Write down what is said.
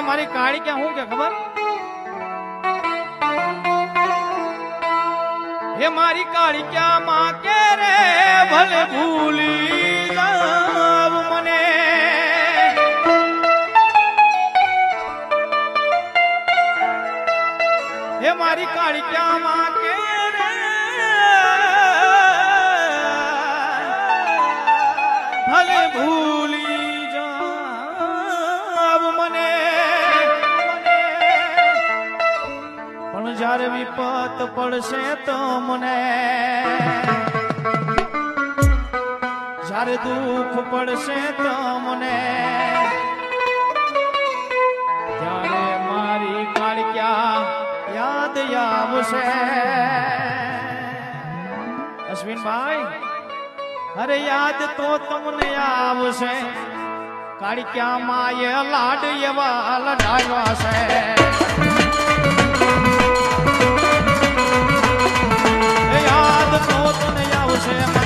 કે મારી કાળી ક્યાં હું કે ખબર હે મારી કાળી ક્યાં માં કે રે ભલે ભૂલી જાવ મને હે મારી કાળી ક્યાં માં કે રે ભલે ભૂલી જાવ મને પણ જ્યારે વિપત પડશે તો મને જ્યારે દુઃખ પડશે તો મને ત્યારે મારી કાળિયા યાદ આવશે અશ્વિનભાઈ અરે યાદ તો તમને આવશે કાળિયા માએ લાડ એવા લડાવ્યા છે યાદ તો તને આવશે